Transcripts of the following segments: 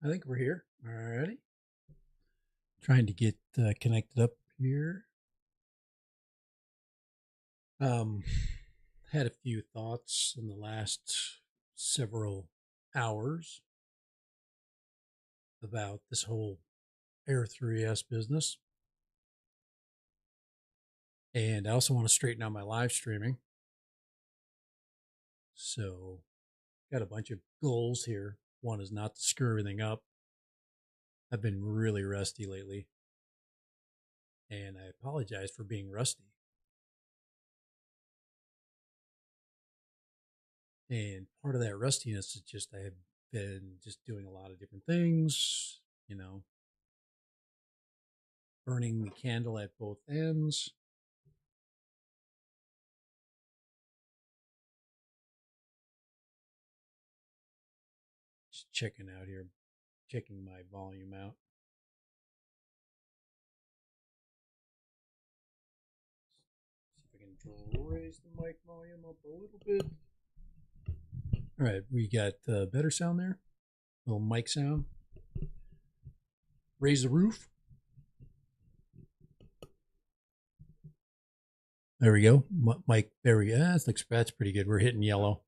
I think we're here. Alrighty. Trying to get connected up here. Um, had a few thoughts in the last several hours about this whole Air 3S business. And I also want to straighten out my live streaming. So, got a bunch of goals here. One is not to screw everything up. I've been really rusty lately. And I apologize for being rusty. And part of that rustiness is just I have been just doing a lot of different things, burning the candle at both ends. Just checking out here, checking my volume out. See if I can raise the mic volume up a little bit. All right, we got better sound there. A little mic sound. Raise the roof. There we go. Mic, there we go. That's pretty good. We're hitting yellow.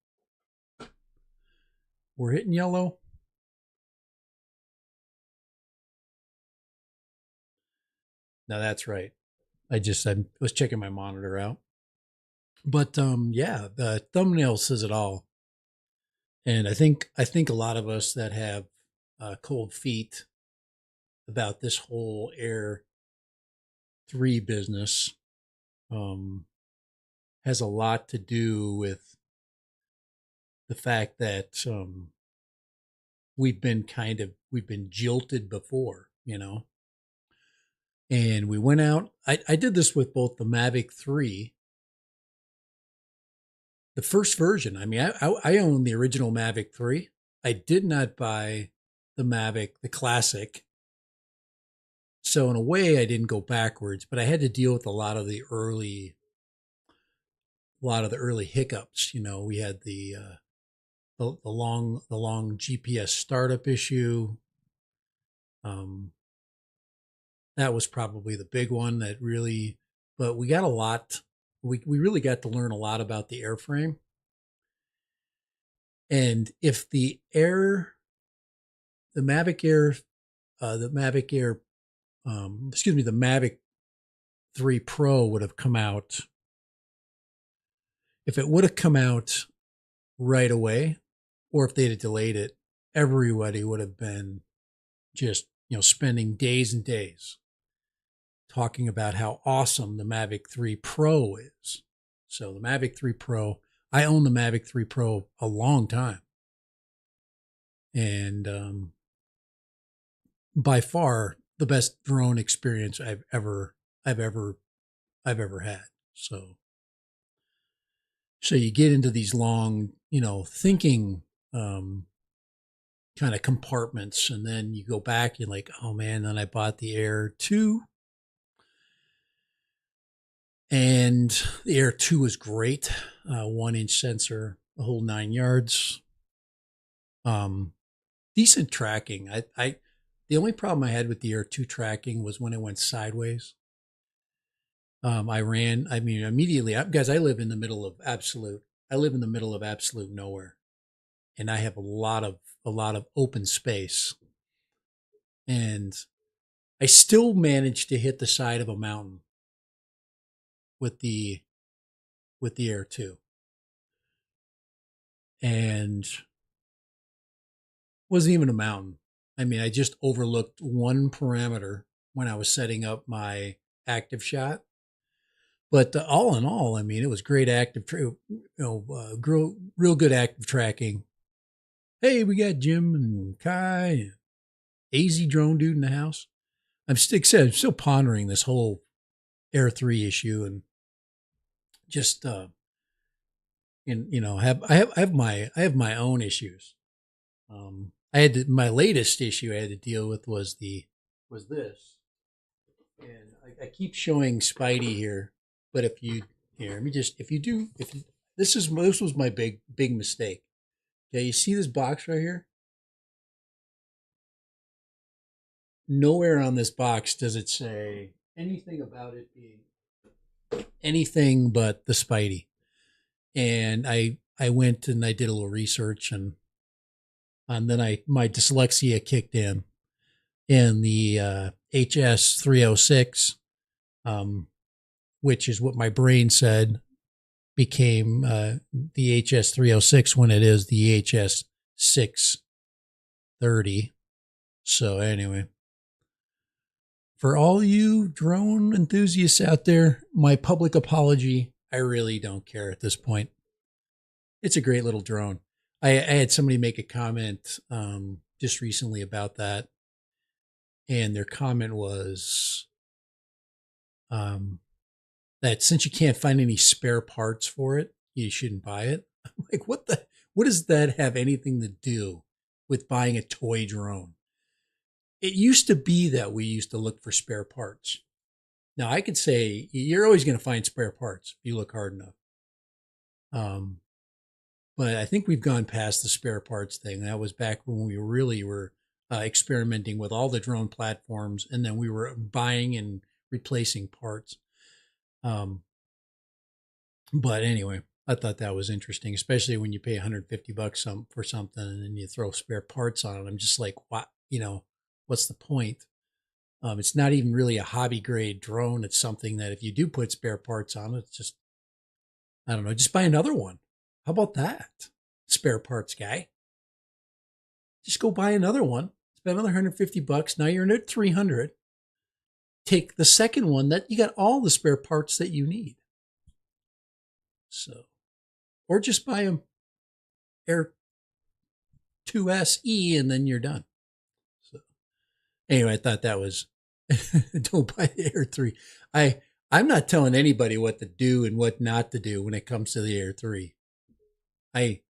We're hitting yellow. Now that's right. I was checking my monitor out. But yeah, the thumbnail says it all. And I think a lot of us that have cold feet about this whole Air 3 business has a lot to do with the fact that we've been jilted before, and we went out. I did this with both the Mavic 3, the first version. I mean, I own the original Mavic 3. I did not buy the Mavic, the classic. So in a way, I didn't go backwards, but I had to deal with a lot of the early hiccups. We had the long GPS startup issue. That was probably the big one that really, but we got a lot. We really got to learn a lot about the airframe. And if the Mavic Air, the Mavic 3 Pro would have come out, if it would have come out right away, or if they'd have delayed it, everybody would have been just, spending days and days talking about how awesome the Mavic 3 Pro is. So the Mavic 3 Pro, I own the Mavic 3 Pro a long time. And by far the best drone experience I've ever had. So you get into these long, thinking kind of compartments, and then you go back, you're like, oh man, then I bought the Air 2. And the Air 2 was great. 1-inch sensor, the whole 9 yards. Decent tracking. The only problem I had with the Air 2 tracking was when it went sideways. Immediately, guys, I live in the middle of absolute nowhere. And I have a lot of open space. And I still managed to hit the side of a mountain with the Air 2. And wasn't even a mountain. I mean, I just overlooked one parameter when I was setting up my active shot. But all in all, I mean, it was great real good active tracking. Hey, we got Jim and Kai, AZ Drone Dude in the house. I'm still pondering this whole Air 3 issue, and just I have my own issues. My latest issue I had to deal with was this, and I keep showing Spidey here, but this was my big mistake. Okay, you see this box right here? nowhere on this box does it say anything about it being anything but the Spidey. And I went and I did a little research, and then my dyslexia kicked in, and the HS 306, which is what my brain said became the HS 306 when it is the HS 630. So anyway, for all you drone enthusiasts out there, my public apology. I really don't care at this point. It's a great little drone. I had somebody make a comment just recently about that, and their comment was that since you can't find any spare parts for it, you shouldn't buy it. I'm like, what does that have anything to do with buying a toy drone? It used to be that we used to look for spare parts. Now I could say you're always going to find spare parts if you look hard enough. But I think we've gone past the spare parts thing. That was back when we really were experimenting with all the drone platforms, and then we were buying and replacing parts. But anyway, I thought that was interesting, especially when you pay $150 for something and then you throw spare parts on it. I'm just like, what? What's the point? It's not even really a hobby grade drone. It's something that if you do put spare parts on it, it's just, I don't know, just buy another one. How about that, spare parts guy? Just go buy another one. Spend another $150. Now you're at $300. Take the second one that you got all the spare parts that you need. So, or just buy an Air 2SE and then you're done. So, anyway, I thought that was don't buy the Air 3. I'm not telling anybody what to do and what not to do when it comes to the Air 3. I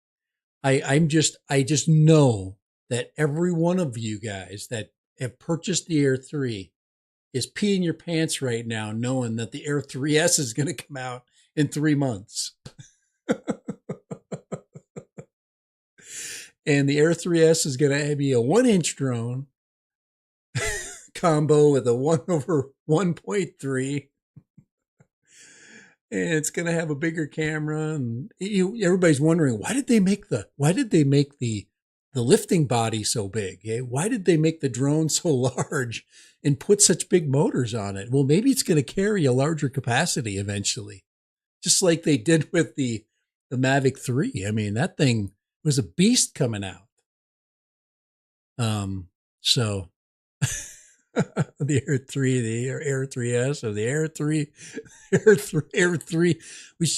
just know that every one of you guys that have purchased the Air 3 is peeing your pants right now, knowing that the Air 3S is going to come out in 3 months. And the Air 3S is going to be a 1-inch drone combo with a 1/1.3. And it's going to have a bigger camera, and everybody's wondering why did they make the lifting body so big? Eh? Why did they make the drone so large and put such big motors on it? Well, maybe it's going to carry a larger capacity eventually, just like they did with the Mavic 3. I mean, that thing was a beast coming out. So the Air 3, the Air 3S, or the Air 3, Air 3. We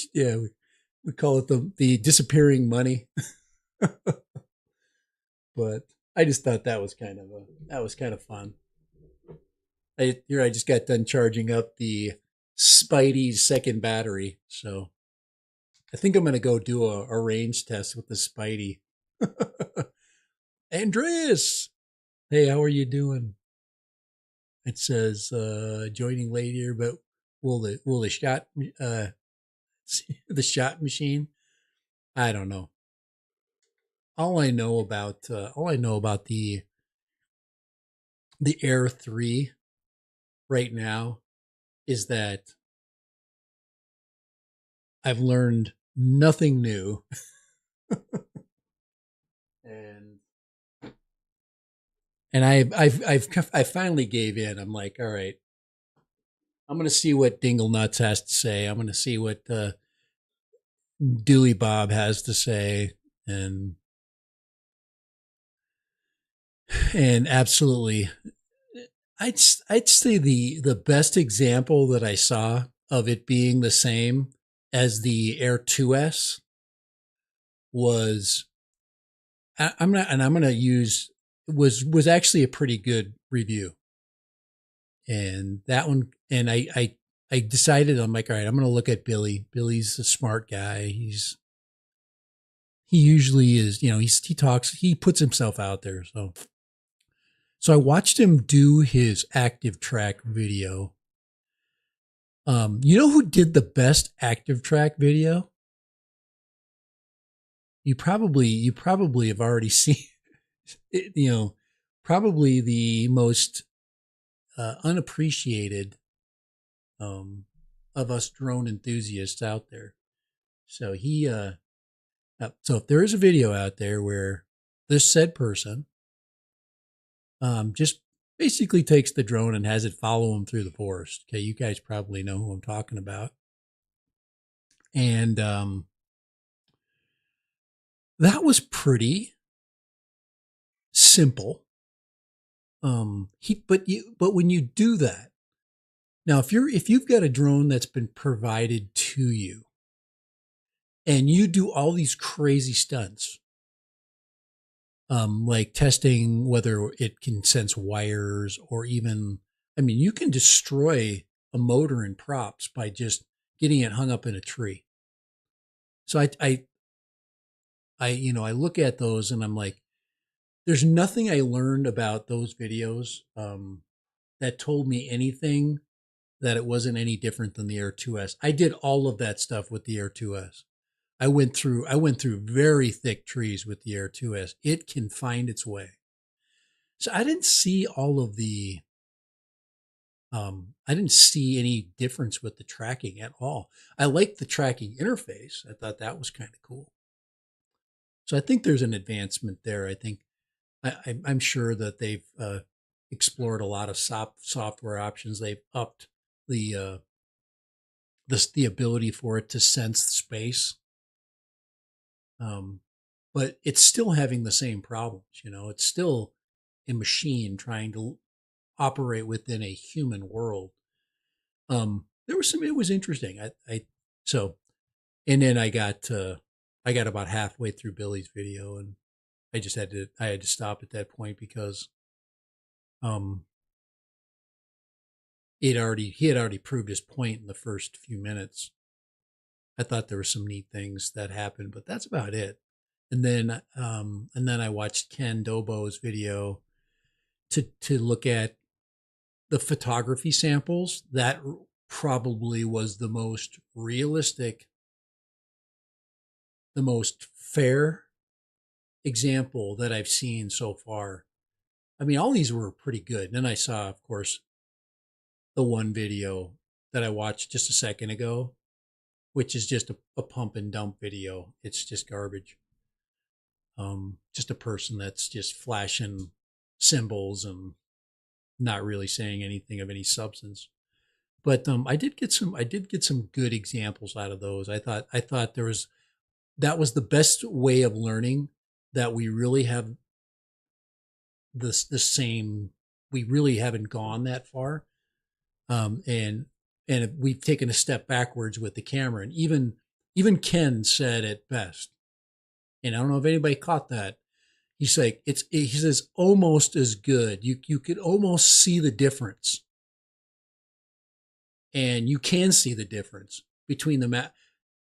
call it the disappearing money. But I just thought that was kind of fun. I just got done charging up the Spidey's second battery, so I think I'm gonna go do a range test with the Spidey. Andreas, hey, how are you doing? It says joining late here, but will the shot the shot machine? I don't know. All I know about the Air 3 right now is that I've learned nothing new. And I finally gave in. I'm like, all right, I'm going to see what Dingle Nuts has to say. I'm going to see what Dewey Bob has to say, and absolutely, I'd say the best example that I saw of it being the same as the Air 2S was, I'm going to use, was actually a pretty good review. And that one, and I decided, I'm like, all right, I'm going to look at Billy. Billy's a smart guy. He usually is, he talks, he puts himself out there. So I watched him do his active track video. You know who did the best active track video? You probably have already seen, probably the most unappreciated of us drone enthusiasts out there. So so if there is a video out there where this said person just basically takes the drone and has it follow him through the forest. Okay, you guys probably know who I'm talking about. And that was pretty simple. But when you do that, now if you've got a drone that's been provided to you and you do all these crazy stunts, like testing whether it can sense wires, or even, I mean, you can destroy a motor and props by just getting it hung up in a tree. So I look at those and I'm like, there's nothing I learned about those videos that told me anything that it wasn't any different than the Air 2S. I did all of that stuff with the Air 2S. I went through very thick trees with the Air 2S. It can find its way. So I didn't see all of the I didn't see any difference with the tracking at all. I liked the tracking interface. I thought that was kind of cool. So I think there's an advancement there. I think I'm sure that they've explored a lot of software options. They've upped the ability for it to sense space. But it's still having the same problems. It's still a machine trying to operate within a human world. There was it was interesting. And then I got about halfway through Billy's video, and I had to stop at that point because he had already proved his point in the first few minutes. I thought there were some neat things that happened, but that's about it. And then I watched Ken Dobo's video to look at the photography samples. That probably was the most realistic, the most fair example that I've seen so far. I mean, all these were pretty good. And then I saw, of course, the one video that I watched just a second ago, which is just a pump and dump video. It's just garbage. Just a person that's just flashing symbols and not really saying anything of any substance. But I did get some good examples out of those. I thought that was the best way of learning, that we really have the same. We really haven't gone that far, and we've taken a step backwards with the camera. And even Ken said it best. And I don't know if anybody caught that. He's like, he says almost as good. You could almost see the difference. And you can see the difference between the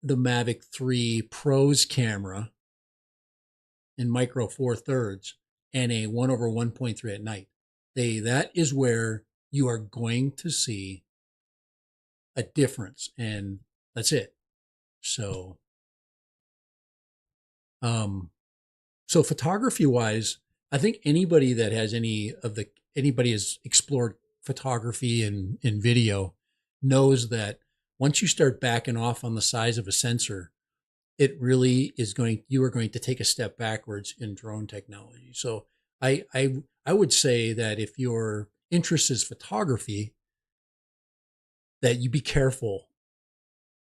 Mavic 3 Pro's camera in micro 4/3 and a 1/1.3 at night. That is where you are going to see a difference, and that's it. So photography wise, I think anybody that has anybody has explored photography and video knows that once you start backing off on the size of a sensor, it really you are going to take a step backwards in drone technology. So I would say that if your interest is photography, that you be careful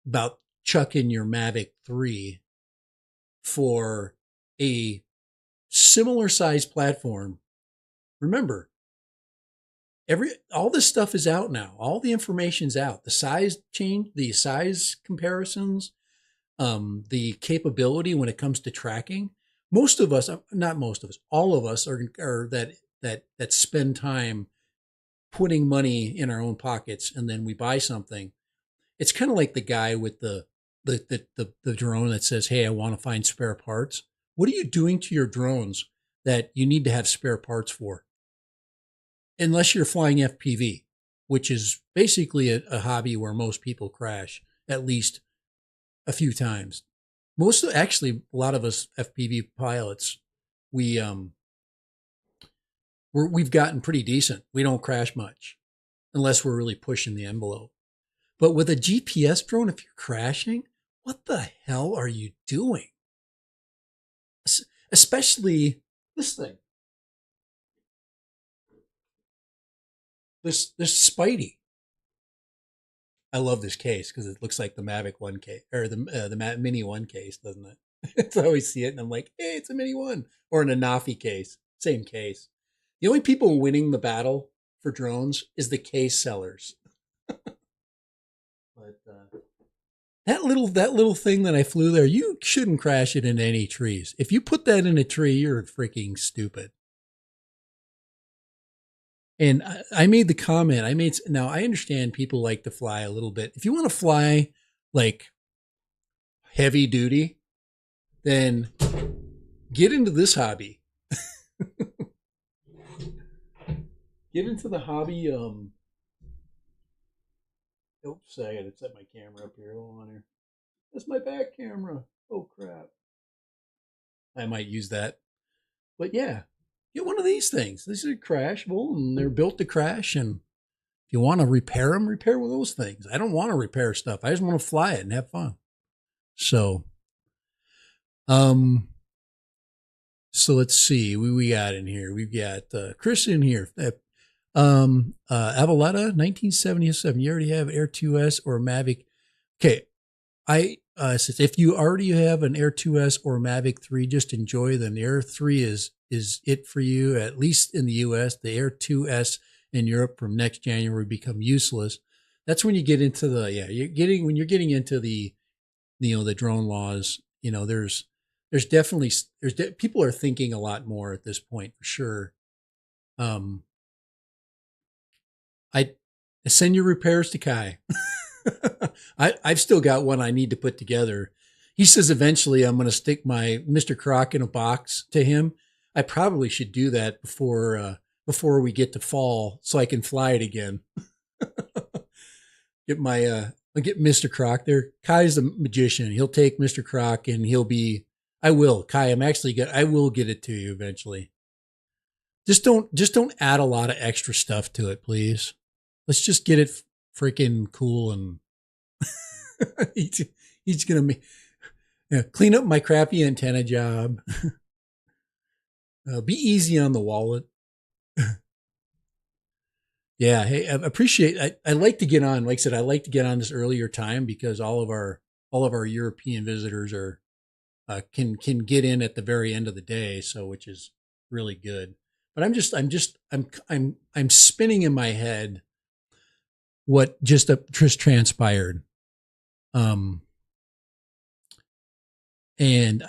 about chucking your Mavic 3 for a similar size platform. Remember, all this stuff is out now. All the information's out. The size change, the size comparisons, the capability when it comes to tracking. Most of us, not most of us, all of us are that spend time putting money in our own pockets, and then we buy something. It's kind of like the guy with the drone that says, "Hey, I want to find spare parts." What are you doing to your drones that you need to have spare parts for? Unless you're flying FPV, which is basically a hobby where most people crash at least a few times. Actually, a lot of us FPV pilots, we've gotten pretty decent. We don't crash much. unless we're really pushing the envelope. But with a GPS drone, if you're crashing, what the hell are you doing? Especially this thing. This Spidey. I love this case because it looks like the Mavic 1 case or the Mini 1 case, doesn't it? It's I always see it and I'm like, hey, it's a Mini 1 or an Anafi case, same case. The only people winning the battle for drones is the case sellers. But that little thing that I flew there, you shouldn't crash it into any trees. If you put that in a tree, you're freaking stupid. And I made the comment. Now I understand people like to fly a little bit. If you want to fly like heavy duty, then get into this hobby. Get into the hobby. Oops, I gotta set my camera up here. Hold on here. That's my back camera. Oh crap. I might use that. But yeah, get one of these things. These are crashable and they're built to crash. And if you want to repair them, repair with those things. I don't want to repair stuff. I just want to fly it and have fun. So let's see what we got in here. We've got Chris in here. AVATA 1977. You already have Air 2S or Mavic. Okay. Says if you already have an Air 2S or Mavic 3, just enjoy them. The Air 3 is it for you, at least in the US. The Air 2S in Europe from next January become useless. That's when you get into when you're getting into the drone laws. There's definitely people are thinking a lot more at this point for sure. I send your repairs to Kai. I've still got one I need to put together. He says eventually I'm going to stick my Mr. Croc in a box to him. I probably should do that before we get to fall so I can fly it again. Get Mr. Croc there. Kai's the magician. He'll take Mr. Croc and I will get it to you eventually. Just don't add a lot of extra stuff to it, please. Let's just get it freaking cool and he's gonna clean up my crappy antenna job. Be easy on the wallet. Yeah, hey, I appreciate. I like to get on. Like I said, I like to get on this earlier time because all of our European visitors are can get in at the very end of the day, so which is really good. But I'm spinning in my head what just transpired. And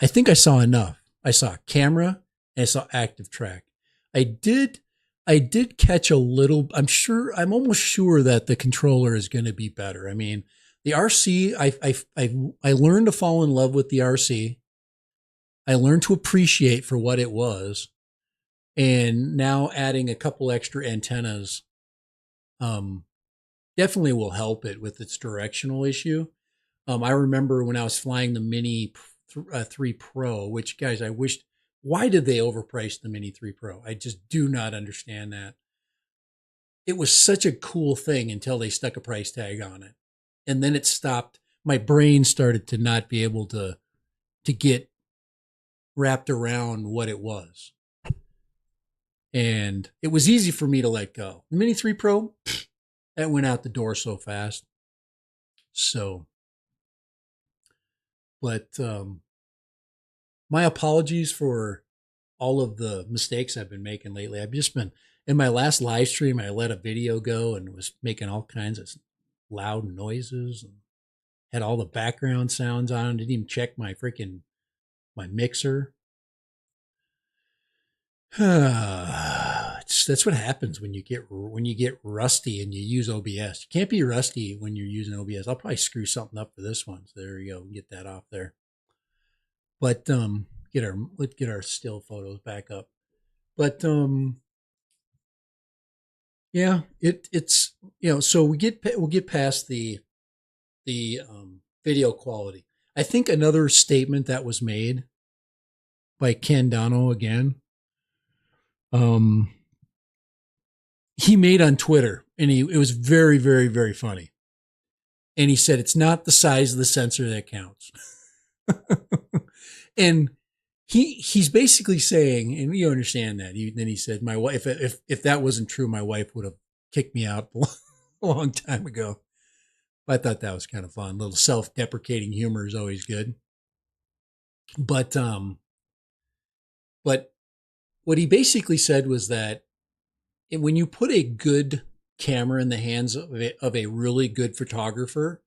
I think I saw enough. I saw camera and I saw active track. I did catch a little. I'm almost sure that the controller is going to be better. I mean, the RC, I learned to fall in love with the RC. I learned to appreciate for what it was. And now adding a couple extra antennas, definitely will help it with its directional issue. I remember when I was flying the Mini 3 Pro, which guys, why did they overprice the Mini 3 Pro? I just do not understand that. It was such a cool thing until they stuck a price tag on it. And then it stopped. My brain started to not be able to get wrapped around what it was. And it was easy for me to let go. The Mini 3 Pro, that went out the door so fast. So, but my apologies for all of the mistakes I've been making lately. I've just been, in my last live stream, I let a video go and was making all kinds of loud noises and had all the background sounds on. Didn't even check my mixer. That's what happens when you get rusty and you use OBS. You can't be rusty when you're using OBS. I'll probably screw something up for this one. So there you go. Get that off there. But let's get our still photos back up. But yeah, it's so we'll get past the video quality. I think another statement that was made by Ken Dono again. He made on Twitter, and it was very, very, very funny. And he said, it's not the size of the sensor that counts. And he's basically saying, and you understand that. Then he said, my wife, if that wasn't true, my wife would have kicked me out a long time ago. But I thought that was kind of fun. A little self-deprecating humor is always good. But what he basically said was that when you put a good camera in the hands of a really good photographer,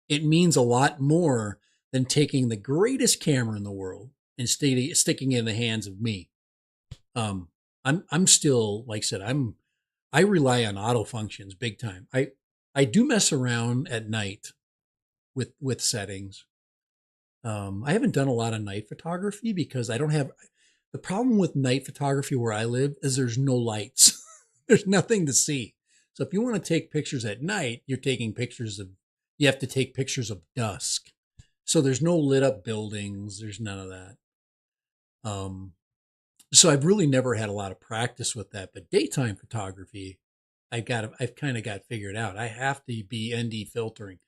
it means a lot more than taking the greatest camera in the world and sticking it in the hands of me. I'm still, like I said, I rely on auto functions big time. I do mess around at night with settings. I haven't done a lot of night photography because I don't have the problem with night photography where I live is there's no lights. There's nothing to see. So if you want to take pictures at night, you have to take pictures of dusk. So there's no lit up buildings. There's none of that. So I've really never had a lot of practice with that, but daytime photography, I've kind of got figured out. I have to be ND filtering.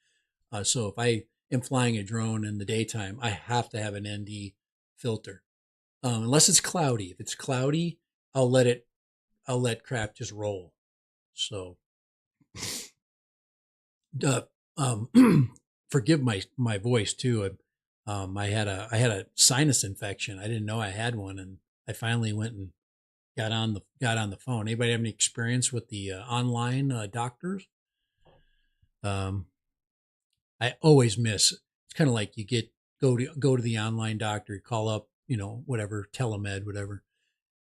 So if I am flying a drone in the daytime, I have to have an ND filter. Unless it's cloudy. If it's cloudy, I'll let crap just roll. So, forgive my voice too. I had a sinus infection. I didn't know I had one, and I finally went and got on the phone. Anybody have any experience with the online doctors? I always miss. It's kind of like you go to the online doctor, you call up, whatever, telemed, whatever,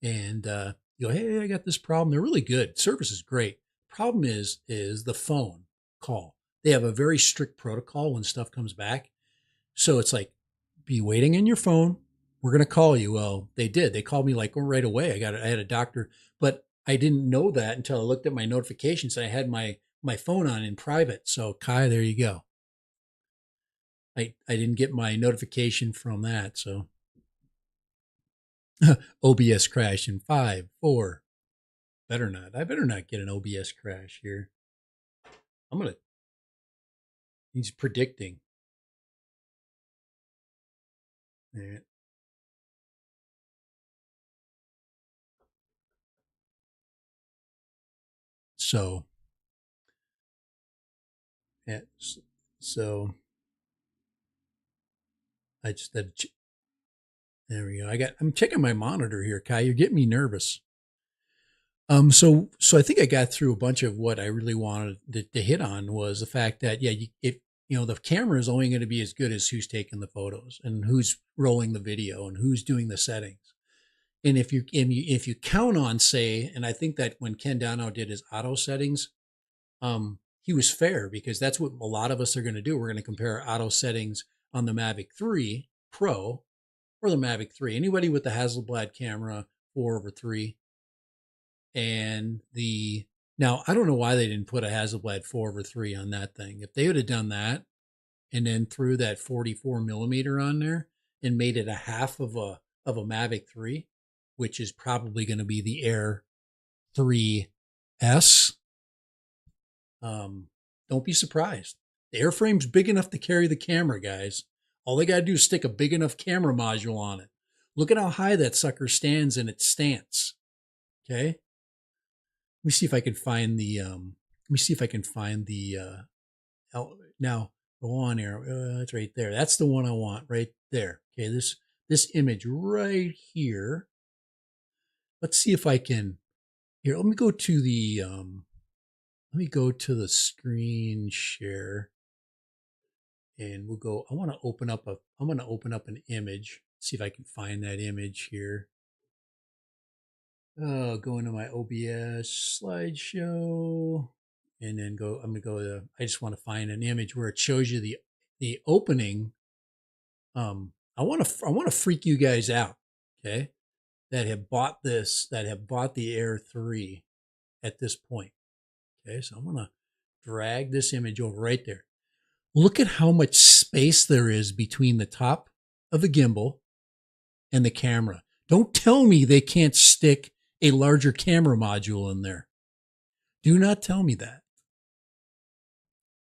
and you go, hey, I got this problem. They're really good. Service is great. Problem is the phone call. They have a very strict protocol when stuff comes back. So it's like, be waiting in your phone. We're going to call you. Well, they did. They called me like right away. I had a doctor, but I didn't know that until I looked at my notifications. I had my phone on in private. So Kai, there you go. I didn't get my notification from that. So OBS crash in 5, 4. I better not get an OBS crash here. He's predicting. Yeah. So, yeah, so I just had there we go. I'm checking my monitor here, Kai. You're getting me nervous. So I think I got through a bunch of what I really wanted to hit on was the fact that, yeah, the camera is only going to be as good as who's taking the photos and who's rolling the video and who's doing the settings. And if you count on, say, and I think that when Ken Dono did his auto settings, he was fair because that's what a lot of us are going to do. We're going to compare auto settings on the Mavic 3 Pro or the Mavic 3. Anybody with the Hasselblad camera 4/3 and now I don't know why they didn't put a Hasselblad 4/3 on that thing. If they would have done that and then threw that 44 millimeter on there and made it a half of a Mavic 3, which is probably going to be the Air 3S. Don't be surprised. The airframe's big enough to carry the camera, guys. All they got to do is stick a big enough camera module on it. Look at how high that sucker stands in its stance. Okay. Let me see if I can find the, now go on here. It's right there. That's the one I want right there. Okay. This image right here. Let's see if I can, here, let me go to the screen share and we'll go, I'm going to open up an image. See if I can find that image here. Go into my OBS slideshow and then I just want to find an image where it shows you the opening. I want to freak you guys out. Okay. That have bought the Air 3 at this point. Okay. So I'm going to drag this image over right there. Look at how much space there is between the top of the gimbal and the camera. Don't tell me they can't stick a larger camera module in there. Do not tell me that.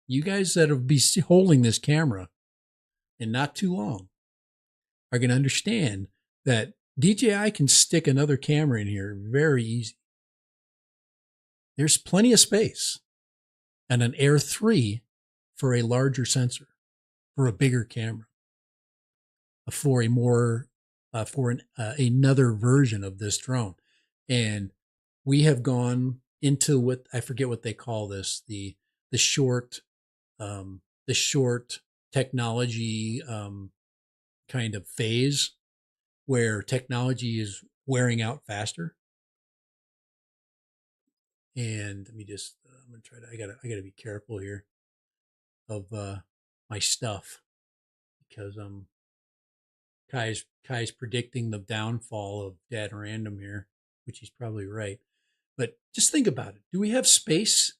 You guys that will be holding this camera in not too long are going to understand that DJI can stick another camera in here very easy. There's plenty of space and an Air 3 for a larger sensor, for a bigger camera, for a more, another version of this drone. And we have gone into what, I forget what they call this, the short, the short technology kind of phase where technology is wearing out faster. And let me just, I'm gonna try to, I gotta be careful here of my stuff, because Kai's predicting the downfall of Dad Random here, which he's probably right. But just think about it. Do we have space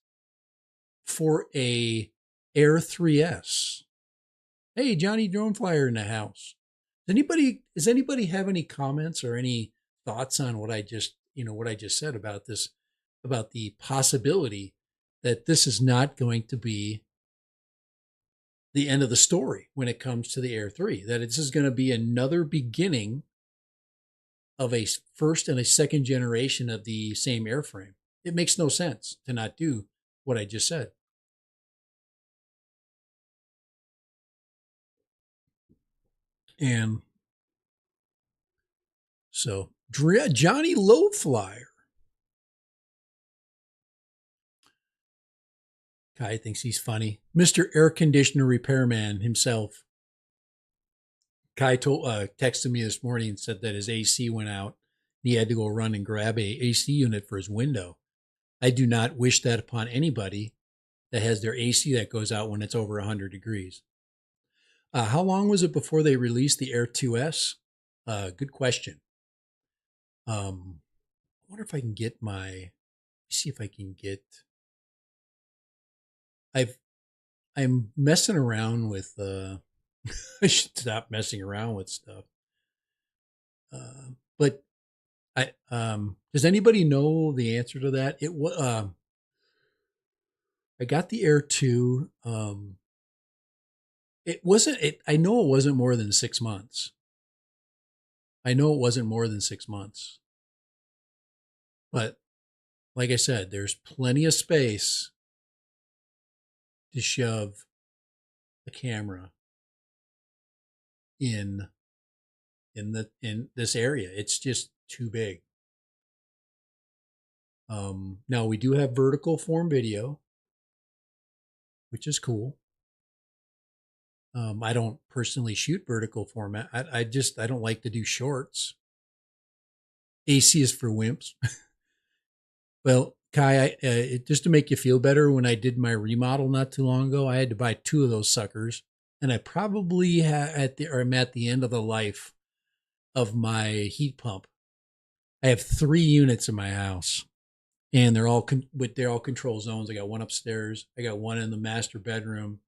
for a Air 3S? Hey, Johnny Drone Flyer in the house. Does anybody have any comments or any thoughts on what I just said about this, about the possibility that this is not going to be the end of the story when it comes to the Air 3, that this is going to be another beginning of a first and a second generation of the same airframe? It makes no sense to not do what I just said. And so Johnny Low Flyer. Kai thinks he's funny. Mr. Air Conditioner Repairman himself. Kai texted me this morning and said that his AC went out. He had to go run and grab a AC unit for his window. I do not wish that upon anybody that has their AC that goes out when it's over 100 degrees. How long was it before they released the Air 2S? Good question. I wonder if I can get see if I can get, I'm messing around with, I should stop messing around with stuff. But does anybody know the answer to that? It was, I got the Air 2. It wasn't, I know it wasn't more than 6 months. But like I said, there's plenty of space to shove a camera in this area. It's just too big. Now we do have vertical form video, which is cool. I don't personally shoot vertical format. I don't like to do shorts. AC is for wimps. Well, Kai, just to make you feel better, when I did my remodel not too long ago, I had to buy 2 of those suckers, and I probably I'm at the end of the life of my heat pump. I have 3 units in my house, and they're all control zones. I got one upstairs. I got one in the master bedroom,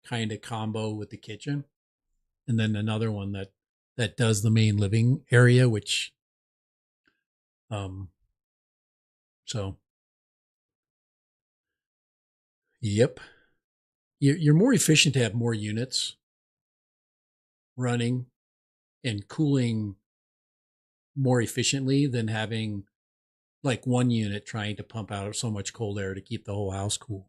kind of combo with the kitchen, and then another one that does the main living area, which so yep, you're more efficient to have more units running and cooling more efficiently than having like one unit trying to pump out so much cold air to keep the whole house cool.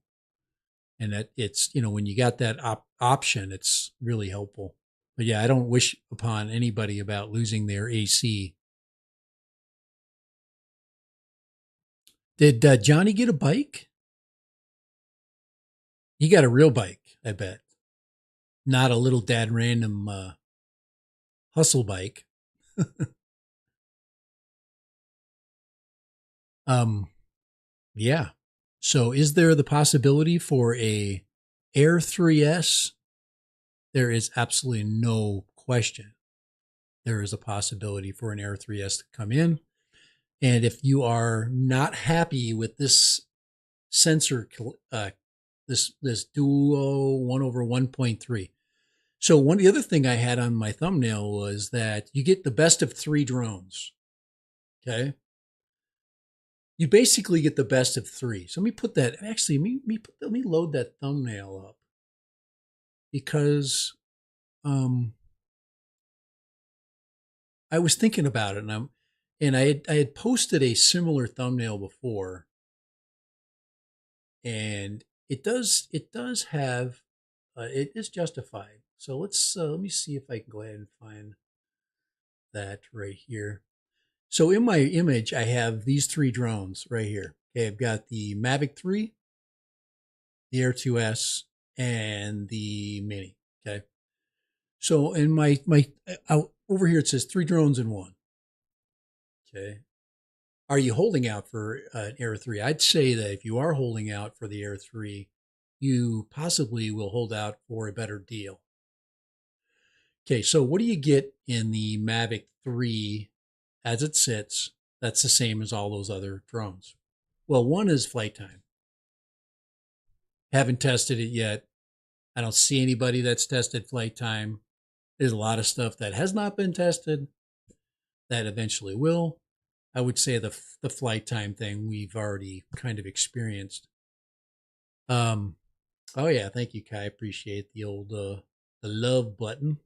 And that it's, when you got that option, it's really helpful. But yeah, I don't wish upon anybody about losing their AC. Did Johnny get a bike? He got a real bike, I bet. Not a little Dad Random hustle bike. Yeah. So is there the possibility for a Air 3S? There is absolutely no question. There is a possibility for an Air 3S to come in. And if you are not happy with this sensor, this Duo 1/1.3. So the other thing I had on my thumbnail was that you get the best of 3 drones. Okay. you basically get the best of three. So let me put that, actually, let me load that thumbnail up, because I was thinking about it, and I had posted a similar thumbnail before, and it does have it is justified. So let me see if I can go ahead and find that right here. So in my image, I have these three drones right here. Okay, I've got the Mavic 3, the Air 2S, and the Mini. Okay. So in my over here, it says three drones in one. Okay. Are you holding out for an Air 3? I'd say that if you are holding out for the Air 3, you possibly will hold out for a better deal. Okay, so what do you get in the Mavic 3 as it sits? That's the same as all those other drones. Well, one is flight time. Haven't tested it yet. I don't see anybody that's tested flight time. There's a lot of stuff that has not been tested that eventually will. I would say the flight time thing we've already kind of experienced. Oh yeah, thank you, Kai. Appreciate the old the love button.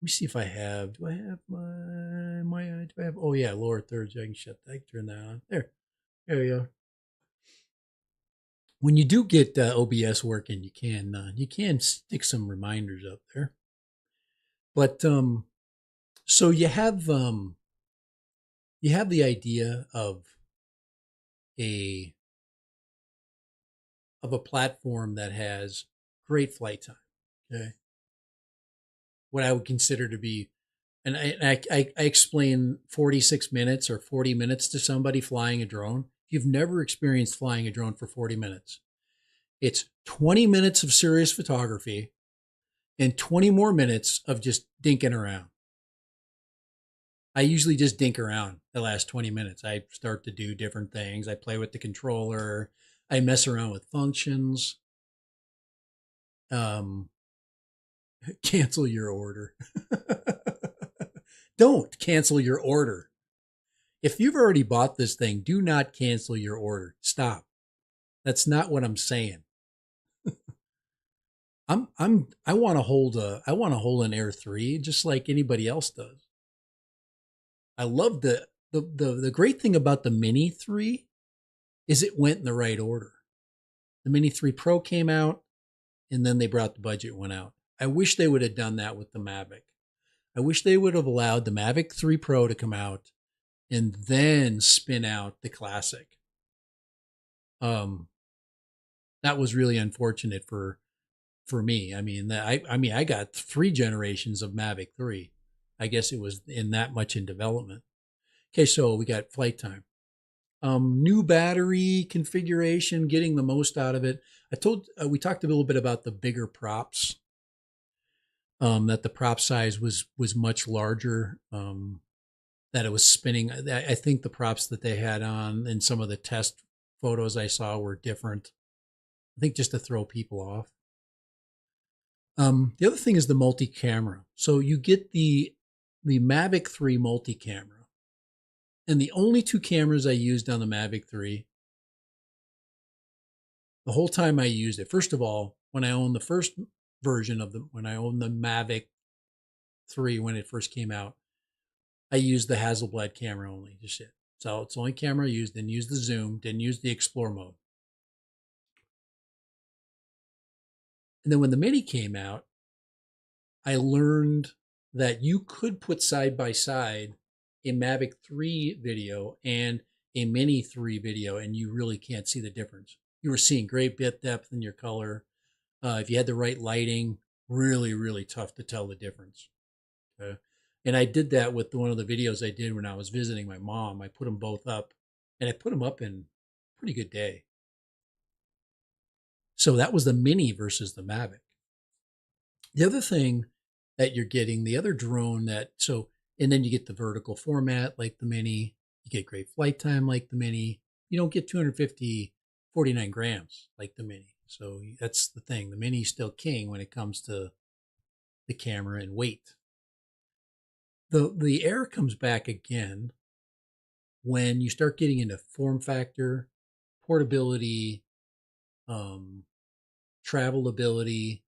Let me see if I have. Do I have my? Do I have? Oh yeah, lower thirds. I can shut that. I can turn that on. There we go. When you do get OBS working, you can stick some reminders up there. But so you have the idea of a platform that has great flight time. Okay, what I would consider to be, and I explain 46 minutes or 40 minutes to somebody flying a drone. If you've never experienced flying a drone for 40 minutes, it's 20 minutes of serious photography and 20 more minutes of just dinking around. I usually just dink around the last 20 minutes. I start to do different things. I play with the controller. I mess around with functions. Cancel your order. Don't cancel your order. If you've already bought this thing, do not cancel your order. Stop. That's not what I'm saying. I want to hold an Air 3 just like anybody else does. I love the great thing about the Mini 3 is it went in the right order. The Mini 3 Pro came out, and then they brought the budget one out. I wish they would have done that with the Mavic. I wish they would have allowed the Mavic 3 Pro to come out and then spin out the Classic. That was really unfortunate for me. I mean, I got 3 generations of Mavic 3. I guess it was in that much in development. Okay, so we got flight time. New battery configuration, getting the most out of it. We talked a little bit about the bigger props. That the prop size was much larger. That it was spinning. I think the props that they had on in some of the test photos I saw were different. I think just to throw people off. The other thing is the multi-camera. So you get the Mavic 3 multi-camera. And the only 2 cameras I used on the Mavic 3, the whole time I used it, first of all, when I owned the first version when I owned the Mavic 3 when it first came out, I used the Hasselblad camera only. Just it. So it's the only camera I used. Didn't use the zoom. Didn't use the explore mode. And then when the Mini came out, I learned that you could put side by side a Mavic 3 video and a Mini 3 video, and you really can't see the difference. You were seeing great bit depth in your color. If you had the right lighting, really, really tough to tell the difference. Okay? And I did that with one of the videos I did when I was visiting my mom. I put them both up, and I put them up in a pretty good day. So that was the Mini versus the Mavic. The other thing that you're getting, the other drone and then you get the vertical format like the Mini, you get great flight time like the Mini. You don't get 49 grams like the Mini. So that's the thing. The Mini's still king when it comes to the camera and weight. The Air comes back again, when you start getting into form factor, portability, travelability,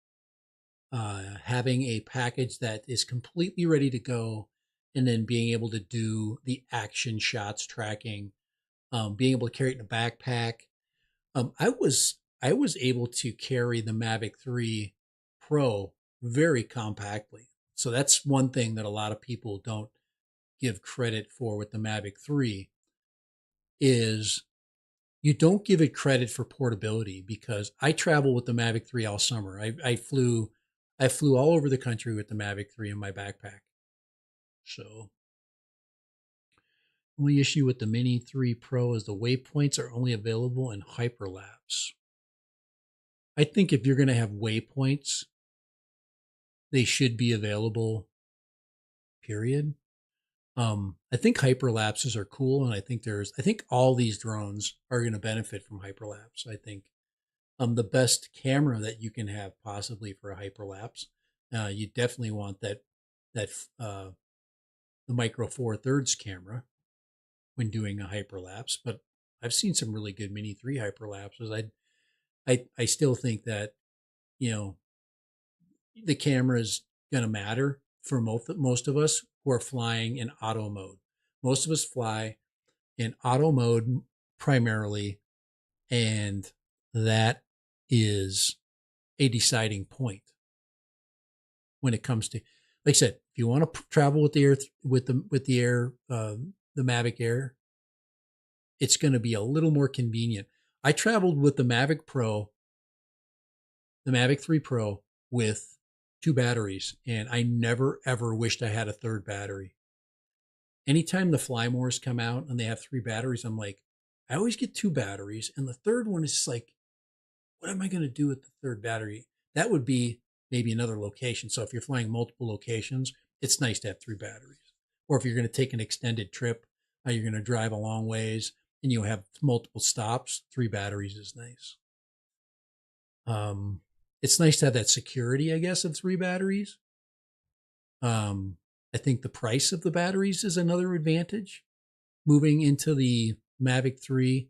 having a package that is completely ready to go, and then being able to do the action shots tracking, being able to carry it in a backpack. I was able to carry the Mavic 3 Pro very compactly. So that's one thing that a lot of people don't give credit for with the Mavic 3 is you don't give it credit for portability, because I travel with the Mavic 3 all summer. I flew all over the country with the Mavic 3 in my backpack. So only issue with the Mini 3 Pro is the waypoints are only available in hyperlapse. I think if you're going to have waypoints, they should be available, period. I think hyperlapses are cool, and I think all these drones are going to benefit from hyperlapse. I think the best camera that you can have possibly for a hyperlapse, you definitely want that the Micro Four Thirds camera when doing a hyperlapse. But I've seen some really good Mini 3 hyperlapses. I still think that, you know, the camera is going to matter for most of us who are flying in auto mode. Most of us fly in auto mode primarily, and that is a deciding point when it comes to, like I said, if you want to travel with the air, the Mavic Air, it's going to be a little more convenient. I traveled with the Mavic 3 Pro with 2 batteries, and I never ever wished I had a third battery. Anytime the Flymores come out and they have 3 batteries, I'm like, I always get 2 batteries, and the third one is just like, what am I going to do with the third battery? That would be maybe another location. So if you're flying multiple locations, it's nice to have 3 batteries. Or if you're going to take an extended trip, you're going to drive a long ways and you have multiple stops, 3 batteries is nice. It's nice to have that security, I guess, of 3 batteries. I think the price of the batteries is another advantage. Moving into the Mavic 3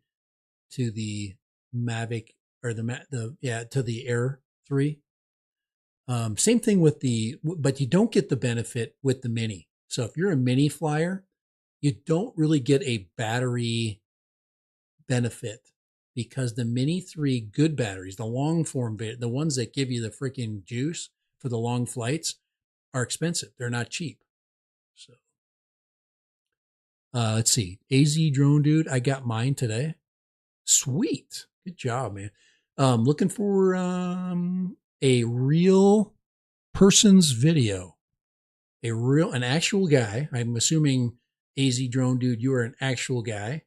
to the Mavic, or to the Air 3. Same thing with but you don't get the benefit with the Mini. So if you're a Mini flyer, you don't really get a battery benefit, because the Mini 3 good batteries, the long form, the ones that give you the freaking juice for the long flights, are expensive. They're not cheap. So let's see. AZ Drone Dude, I got mine today. Sweet. Good job, man. Looking for a real person's video. An actual guy. I'm assuming, AZ Drone Dude, you are an actual guy.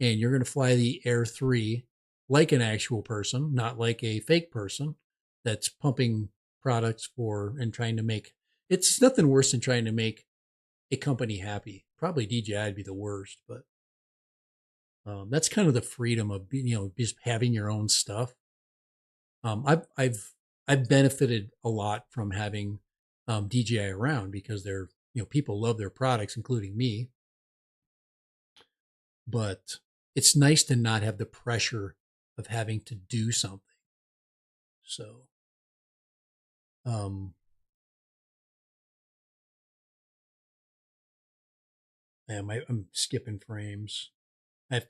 And you're going to fly the Air 3 like an actual person, not like a fake person that's pumping products and trying to make, it's nothing worse than trying to make a company happy. Probably DJI would be the worst, but that's kind of the freedom of, just having your own stuff. I've benefited a lot from having DJI around, because they're, people love their products, including me. But it's nice to not have the pressure of having to do something. So, I'm skipping frames. I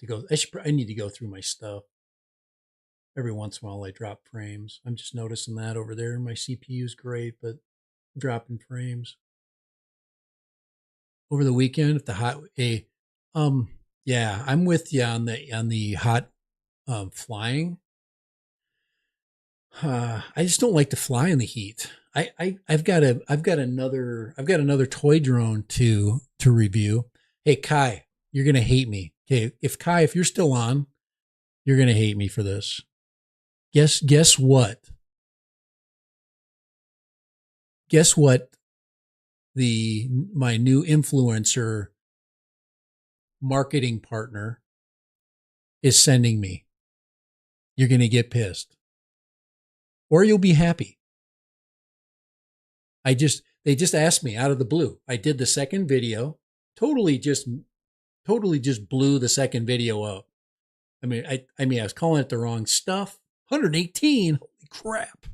need to go through my stuff. Every once in a while I drop frames. I'm just noticing that over there. My CPU is great, but I'm dropping frames. Over the weekend, yeah, I'm with you on the hot flying. I just don't like to fly in the heat. I've got another toy drone to review. Hey Kai, you're gonna hate me. Okay, if you're still on, you're gonna hate me for this. Guess what? Guess what? My new influencer marketing partner is sending me. You're gonna get pissed, or you'll be happy. They just asked me out of the blue. I did the second video, totally just totally just blew the second video up. I mean, I was calling it the wrong stuff. 118, holy crap!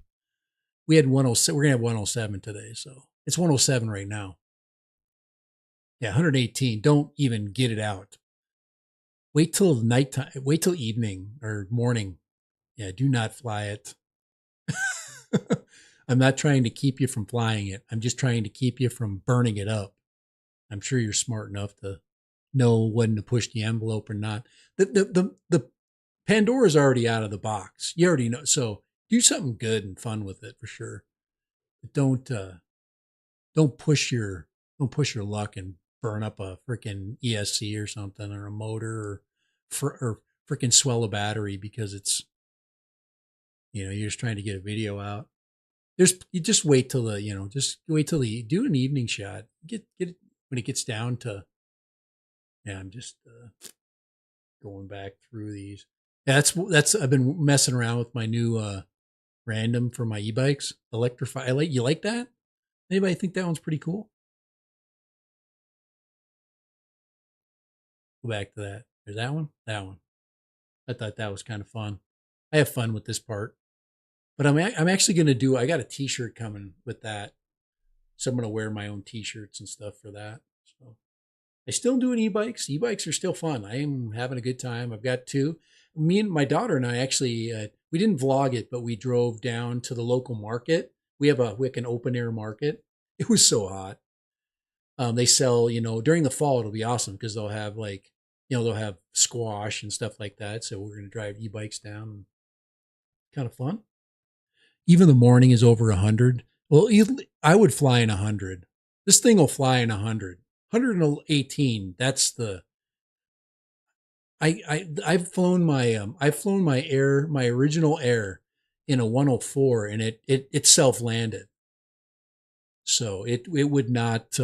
We had 107. We're gonna have 107 today, so it's 107 right now. Yeah, 118. Don't even get it out. Wait till nighttime. Wait till evening or morning. Yeah, do not fly it. I'm not trying to keep you from flying it. I'm just trying to keep you from burning it up. I'm sure you're smart enough to know when to push the envelope or not. The Pandora's already out of the box. You already know. So do something good and fun with it for sure. But don't push your don't push your luck and burn up a freaking ESC or something or a motor or freaking swell a battery because it's you're just trying to get a video out. You just wait till just wait till do an evening shot. Get it when it gets down to. Yeah, I'm just going back through these. Yeah, that's I've been messing around with my new random for my e-bikes. Electrify. You like that? Anybody think that one's pretty cool? Go back to that. There's that one. That one. I thought that was kind of fun. I have fun with this part, but I'm actually gonna do. I got a T-shirt coming with that, so I'm gonna wear my own T-shirts and stuff for that. So I still doing e-bikes. E-bikes are still fun. I am having a good time. I've got two. Me and my daughter and I actually we didn't vlog it, but we drove down to the local market. We have an open air market. It was so hot. They sell, during the fall it'll be awesome because they'll have they'll have squash and stuff like that. So we're gonna drive e-bikes down. Kind of fun. Even the morning is over 100. Well, I would fly in 100. This thing will fly in 100. 118. That's the. I've flown my original air in a 104 and it self landed. So it would not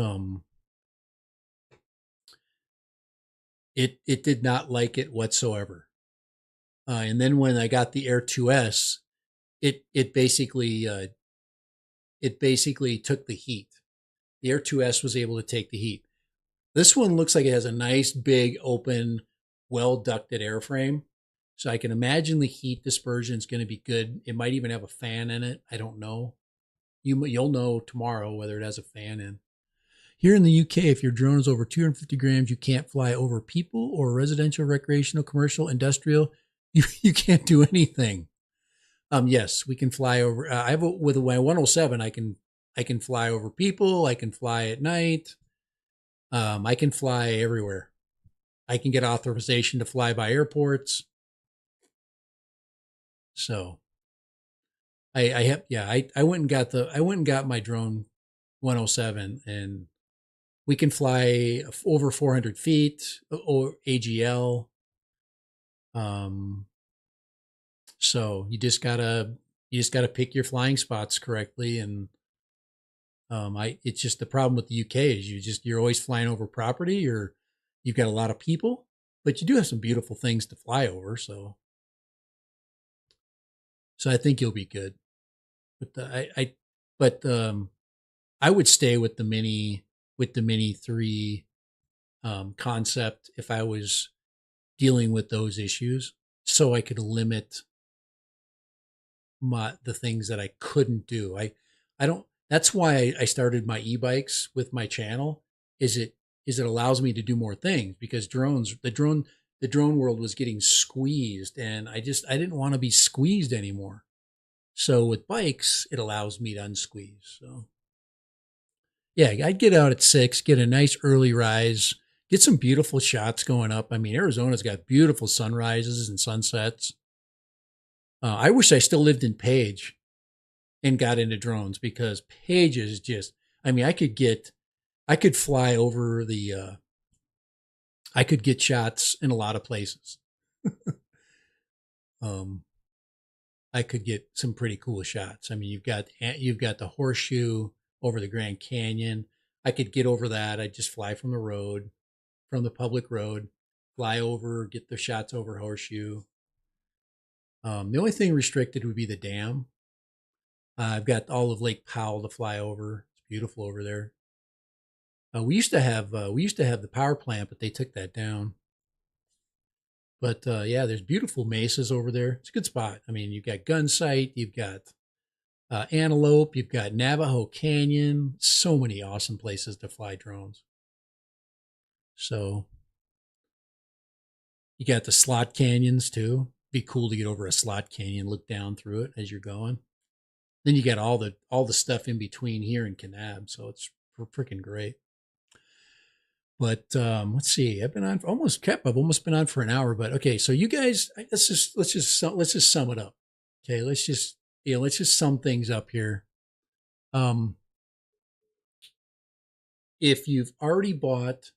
it did not like it whatsoever. And then when I got the Air 2S, it basically took the heat. The Air 2S was able to take the heat. This one looks like it has a nice big open, well ducted airframe. So I can imagine the heat dispersion is going to be good. It might even have a fan in it. I don't know. You'll know tomorrow whether it has a fan in. Here in the UK, if your drone is over 250 grams, you can't fly over people or residential, recreational, commercial, industrial. You can't do anything. Yes, we can fly over. With my 107, I can fly over people. I can fly at night. I can fly everywhere. I can get authorization to fly by airports. So I went and got my drone 107 and we can fly over 400 feet or AGL. So you just gotta pick your flying spots correctly. And it's just the problem with the UK is you're always flying over property or you've got a lot of people, but you do have some beautiful things to fly over. So I think you'll be good. But I would stay with the Mini 3 concept if I was dealing with those issues, so I could limit the things that I couldn't do. I don't. That's why I started my e-bikes with my channel. It allows me to do more things because the drone world was getting squeezed, and I didn't want to be squeezed anymore. So with bikes, it allows me to unsqueeze. So yeah, I'd get out at 6, get a nice early rise, get some beautiful shots going up. I mean, Arizona's got beautiful sunrises and sunsets. I wish I still lived in Page and got into drones because Page is just, I mean, I could fly over I could get shots in a lot of places. I could get some pretty cool shots. I mean, you've got the horseshoe over the Grand Canyon. I could get over that. I'd just fly from the public road, fly over, get the shots over horseshoe. The only thing restricted would be the dam. I've got all of Lake Powell to fly over. It's beautiful over there. We used to have the power plant, but they took that down. But yeah, there's beautiful mesas over there. It's a good spot. I mean, you've got Gunsight, you've got Antelope, you've got Navajo Canyon. So many awesome places to fly drones. So you got the slot canyons too. Be cool to get over a slot canyon, look down through it as you're going. Then you got all the stuff in between here in Kanab, so it's freaking great. But let's see. I've been on I've almost been on for an hour. But okay, so you guys, let's just sum it up. Okay, let's just sum things up here. Um, if you've already bought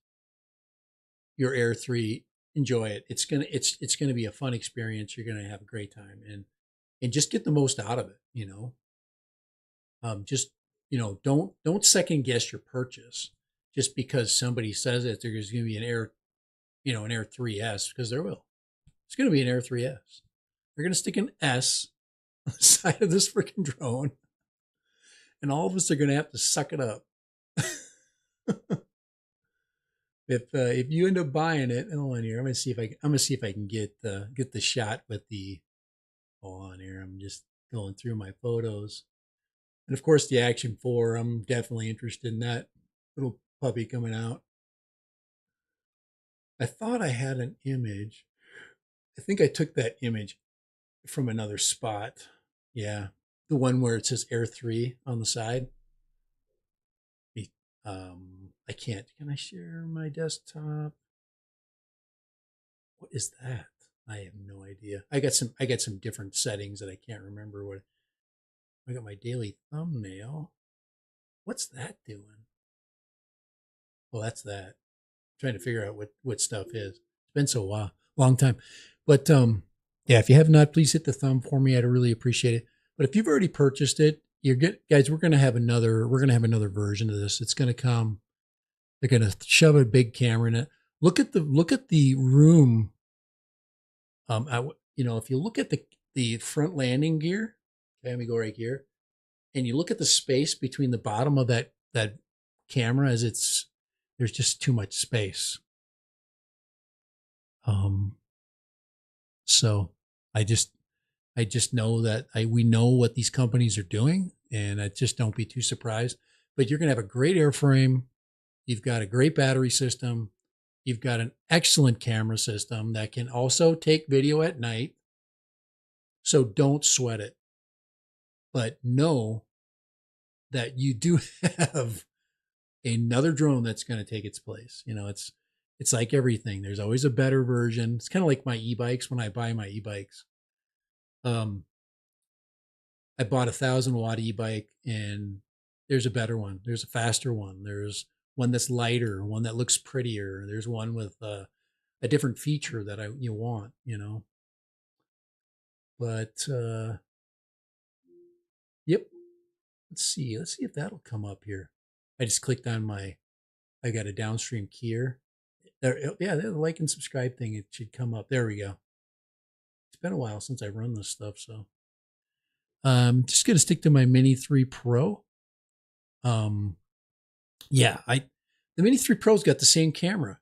your Air 3, enjoy it. It's gonna be a fun experience. You're gonna have a great time, and just get the most out of it. Just don't second guess your purchase just because somebody says that there's going to be an Air, an Air 3S, because there will. It's going to be an Air 3S. They're going to stick an S on the side of this freaking drone, and all of us are going to have to suck it up. If you end up buying it, hold on here. I'm gonna see if I can get the shot with the. Hold on here. I'm just going through my photos, and of course the Action 4. I'm definitely interested in that little puppy coming out. I thought I had an image. I think I took that image from another spot. Yeah, the one where it says Air 3 on the side. I can't. Can I share my desktop? What is that? I have no idea. I got some different settings that I can't remember what. I got my daily thumbnail. What's that doing? Well, that's that. I'm trying to figure out what stuff is. It's been so long time. But yeah, if you have not, please hit the thumb for me. I'd really appreciate it. But if you've already purchased it, you're good, guys. We're gonna have another version of this. It's gonna come. They're gonna shove a big camera in it. Look at the room. If you look at the front landing gear, okay, let me go right here, and you look at the space between the bottom of that camera, there's just too much space. So I just know that we know what these companies are doing, and I just don't be too surprised. But you're gonna have a great airframe. You've got a great battery system. You've got an excellent camera system that can also take video at night. So don't sweat it. But know that you do have another drone that's going to take its place. It's like everything. There's always a better version. It's kind of like my e-bikes. When I buy my e-bikes, I bought 1,000-watt e-bike, and there's a better one. There's a faster one. There's one that's lighter, one that looks prettier. There's one with a different feature that you want, But yep. Let's see if that'll come up here. I just clicked on I got a downstream keyer. There, yeah, the like and subscribe thing. It should come up. There we go. It's been a while since I run this stuff, so I'm just gonna stick to my Mini 3 Pro. Yeah, the Mini 3 Pro's got the same camera.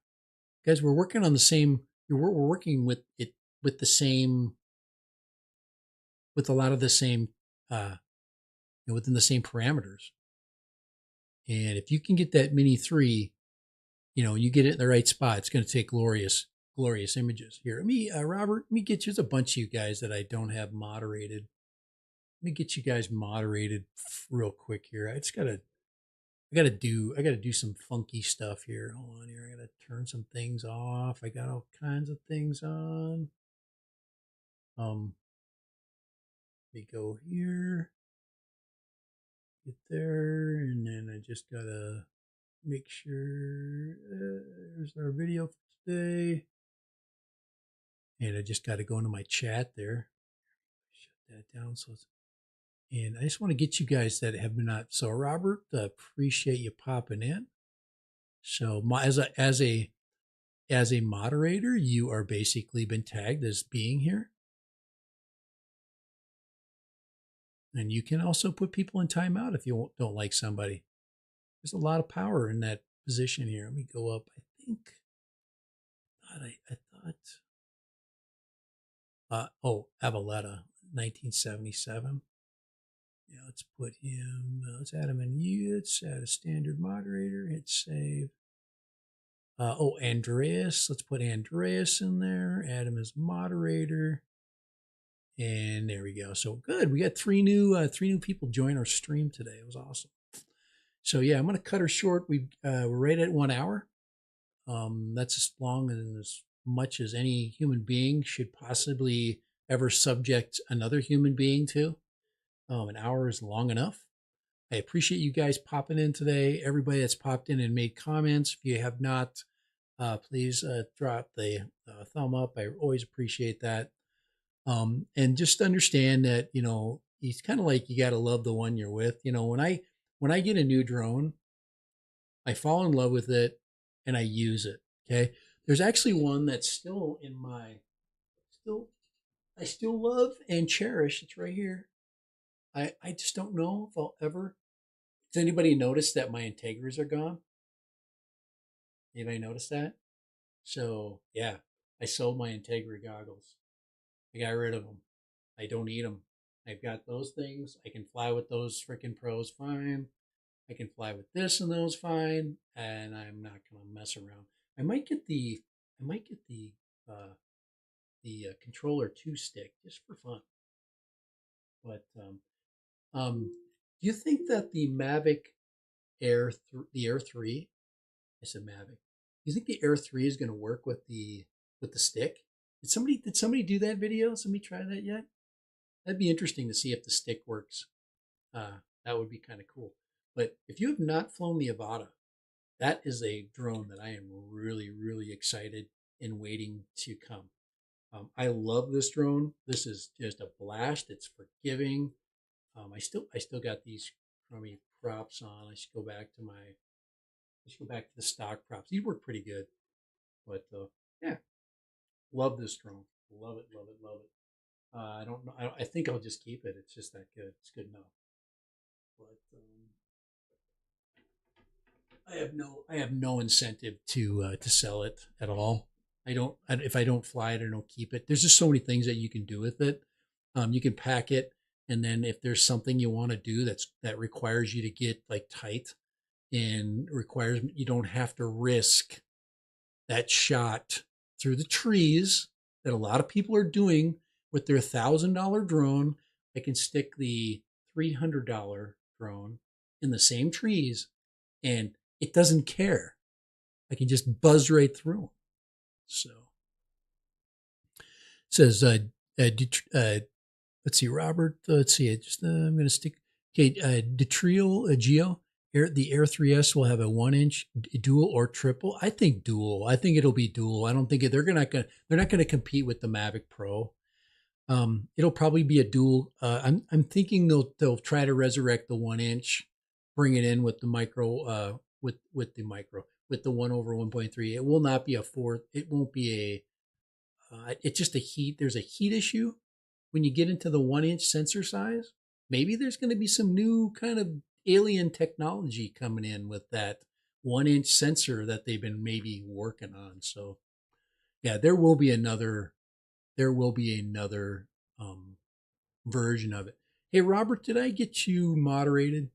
Guys, we're working on the same. We're working with it with the same, with a lot of the same, within the same parameters. And if you can get that Mini 3, you get it in the right spot, it's going to take glorious images. Here, Robert, let me get you. There's a bunch of you guys that I don't have moderated. Let me get you guys moderated real quick here. I gotta do some funky stuff here. Hold on here. I gotta turn some things off. I got all kinds of things on. Let me go here. Get there, and then I just gotta make sure there's our video for today. And I just got to go into my chat there. Shut that down. And I just want to get you guys that have been not. So Robert, appreciate you popping in. So as a moderator, you are basically been tagged as being here. And you can also put people in timeout if you don't like somebody. There's a lot of power in that position here. Let me go up. I think, I thought, oh, AVATA, 1977. Yeah, let's put him, let's add him in. Let's add a standard moderator, hit save. Oh, Andreas, let's put Andreas in there, add him as moderator. And there we go. So good. We got three new people join our stream today. It was awesome. So yeah, I'm going to cut her short. We're right at 1 hour. That's as long and as much as any human being should possibly ever subject another human being to. An hour is long enough. I appreciate you guys popping in today. Everybody that's popped in and made comments. If you have not, please drop the thumb up. I always appreciate that. And just understand that, you know, it's kind of like you got to love the one you're with. You know, when I get a new drone, I fall in love with it and I use it. Okay. There's actually one that's still in my, I still love and cherish. It's right here. I just don't know if I'll ever. Does anybody notice that my Integras are gone? Anybody notice that? So yeah, I sold my Integra goggles. I got rid of them. I don't need them. I've got those things. I can fly with those freaking pros fine. I can fly with this and those fine, and I'm not gonna mess around. I might get the controller 2 stick just for fun. But do you think that the Mavic Air, the Air 3, I said Mavic. Do you think the Air 3 is going to work with the stick? Did somebody do that video? Somebody try that yet? That'd be interesting to see if the stick works. That would be kind of cool. But if you have not flown the AVATA, that is a drone that I am really, really excited and waiting to come. I love this drone. This is just a blast. It's forgiving. I still got these crummy props on. I should go back to the stock props. These work pretty good. But yeah, love this drone. Love it, love it, love it. I don't know. I think I'll just keep it. It's just that good. It's good enough. But I have no incentive to sell it at all. If I don't fly it, I don't keep it. There's just so many things that you can do with it. You can pack it, and then if there's something you want to do that requires you to get like tight and requires you don't have to risk that shot through the trees that a lot of people are doing with their $1,000 drone. I can stick the $300 drone in the same trees, and it doesn't care. I can just buzz right through them. So it says, let's see, Robert. Let's see. I'm going to stick. Okay, Detrial Geo. The Air 3S will have a 1-inch dual or triple. I think dual. I think it'll be dual. I don't think they're not going to compete with the Mavic Pro. It'll probably be a dual. I'm thinking they'll try to resurrect the 1-inch, bring it in with the micro, with the 1/1.3. It will not be a 4. It won't be a. It's just a heat. There's a heat issue when you get into the 1-inch sensor size. Maybe there's going to be some new kind of alien technology coming in with that 1-inch sensor that they've been maybe working on. So yeah, there will be another version of it. Hey Robert, did I get you moderated?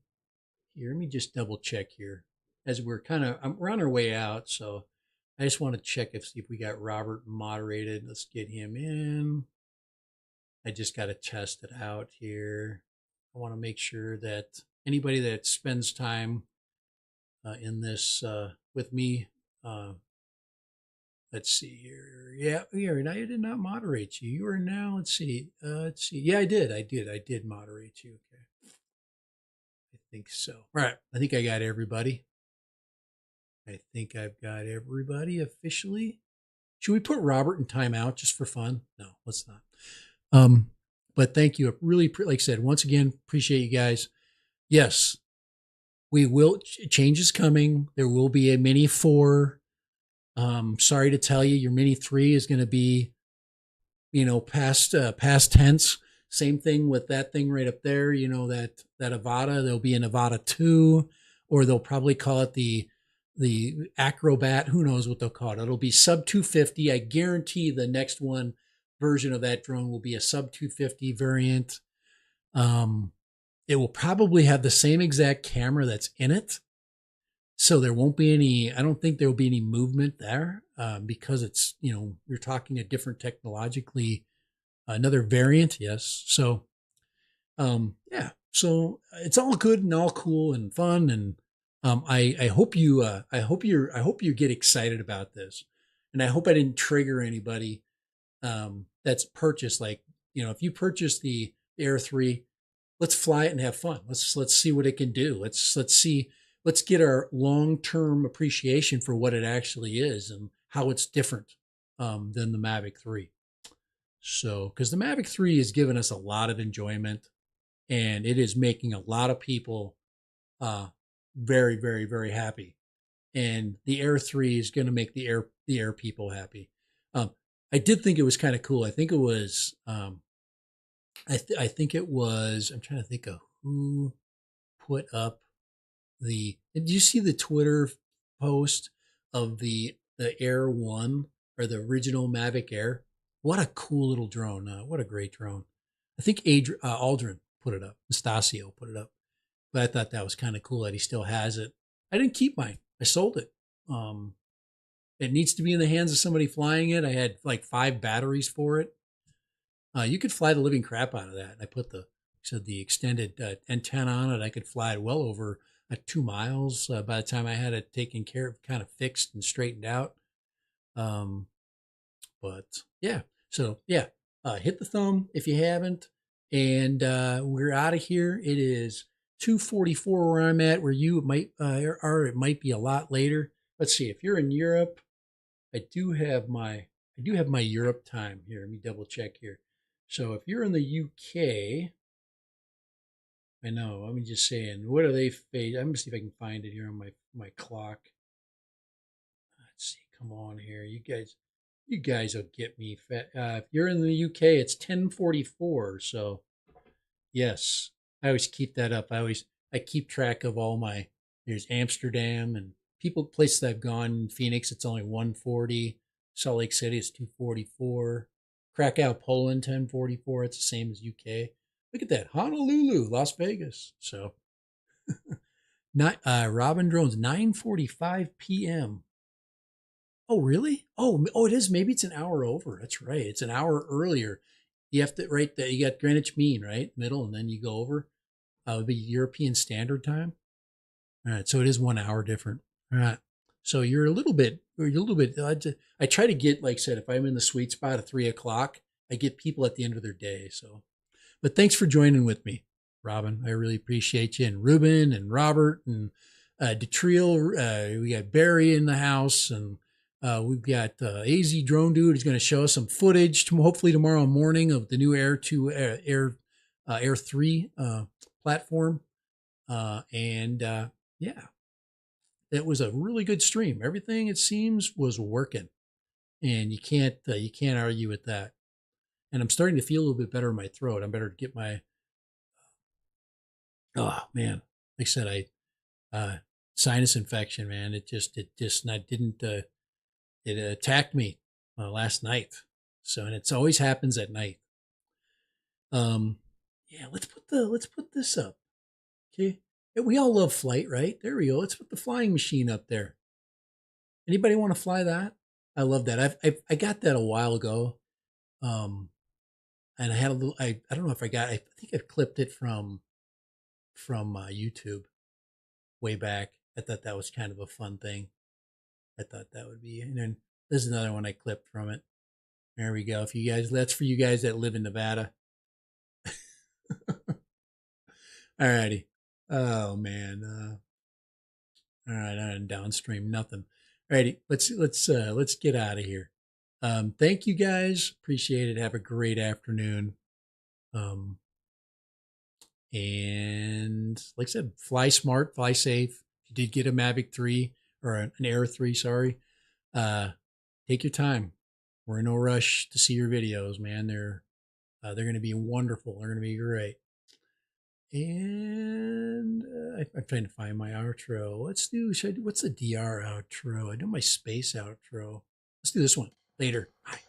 Here, let me just double check here as we're on our way out. So I just want to check see if we got Robert moderated. Let's get him in. I just got to test it out here. I want to make sure that anybody that spends time in this with me, let's see here. Yeah, and I did not moderate you. You are now, let's see. Yeah, I did moderate you. Okay. I think so. All right. I think I got everybody. I think I've got everybody officially. Should we put Robert in timeout just for fun? No, let's not. But thank you. Really, like I said, once again, appreciate you guys. Yes, we will. Change is coming. There will be a Mini 4. Sorry to tell you, your Mini 3 is going to be, past tense. Same thing with that thing right up there. That AVATA. There'll be an AVATA 2, or they'll probably call it the Acrobat, who knows what they'll call it. It'll be sub 250. I guarantee the next one version of that drone will be a sub 250 variant. It will probably have the same exact camera that's in it. So there won't be any, I don't think there will be any movement there because it's, you're talking a different technologically, another variant. Yes. So, yeah, so it's all good and all cool and fun. And I hope I hope you get excited about this. And I hope I didn't trigger anybody that's purchased, like, if you purchase the Air 3, let's fly it and have fun. Let's see what it can do. Let's get our long-term appreciation for what it actually is and how it's different than the Mavic 3. So, because the Mavic 3 has given us a lot of enjoyment, and it is making a lot of people very, very, very happy. And the Air 3 is going to make the Air people happy. I did think it was kind of cool. I think it was I think it was, I'm trying to think of who put up did you see the Twitter post of the Air 1 or the original Mavic Air? What a cool little drone. What a great drone. I think Aldrin put it up. Nastasio put it up. But I thought that was kind of cool that he still has it. I didn't keep mine. I sold it. It needs to be in the hands of somebody flying it. I had like 5 batteries for it. You could fly the living crap out of that. I put the extended antenna on it. I could fly it well over 2 miles by the time I had it taken care of, kind of fixed and straightened out. But yeah, so yeah, hit the thumb if you haven't, and we're out of here. It is 2:44 where I'm at. Where you might are, it might be a lot later. Let's see. If you're in Europe, I do have my Europe time here. Let me double check here. So if you're in the UK, I know, I'm just saying, what are they? I'm gonna see if I can find it here on my clock. Let's see. Come on here, you guys will get me. If you're in the UK, it's 10:44. So yes, I always keep that up. I keep track of all my. There's Amsterdam and places I've gone. Phoenix, it's only 1:40. Salt Lake City, it's 2:44. Krakow, Poland, 10:44. It's the same as UK. Look at that. Honolulu, Las Vegas. So, not Robin Drones, 9:45 p.m. Oh, really? Oh, it is. Maybe it's an hour over. That's right. It's an hour earlier. You have to right that you got Greenwich Mean, right? Middle, and then you go over. It would be European Standard Time. All right, so it is 1 hour different. All right. So you're a little bit. I try to get, like I said, if I'm in the sweet spot of 3 o'clock, I get people at the end of their day. So, but thanks for joining with me, Robin. I really appreciate you, and Ruben and Robert and Detriel. We got Barry in the house, and we've got AZ Drone Dude who's going to show us some footage, hopefully tomorrow morning, of the new Air 2 Air 3 platform. Yeah, it was a really good stream. Everything, it seems, was working, and you can't argue with that. And I'm starting to feel a little bit better in my throat. I'm better to get my. Oh man, like I said, sinus infection, man. It attacked me last night. So, and it always happens at night. Yeah, let's put this up. Okay. We all love flight, right? There we go. Let's put the flying machine up there. Anybody want to fly that? I love that. I got that a while ago. And I had a little, I don't know if I think I clipped it from YouTube way back. I thought that was kind of a fun thing. I thought that would be, and then there's another one I clipped from it. There we go. That's for you guys that live in Nevada. Alrighty. Oh man. All right, on downstream, nothing. Alrighty, let's get out of here. Thank you guys. Appreciate it. Have a great afternoon. And like I said, fly smart, fly safe. If you did get a Mavic 3 or an Air 3, sorry, take your time. We're in no rush to see your videos, man. They're going to be wonderful. They're going to be great. And I'm trying to find my outro. Let's do, what's the DR outro? I know my space outro. Let's do this one later. Bye.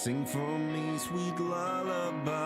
Sing for me sweet lullaby.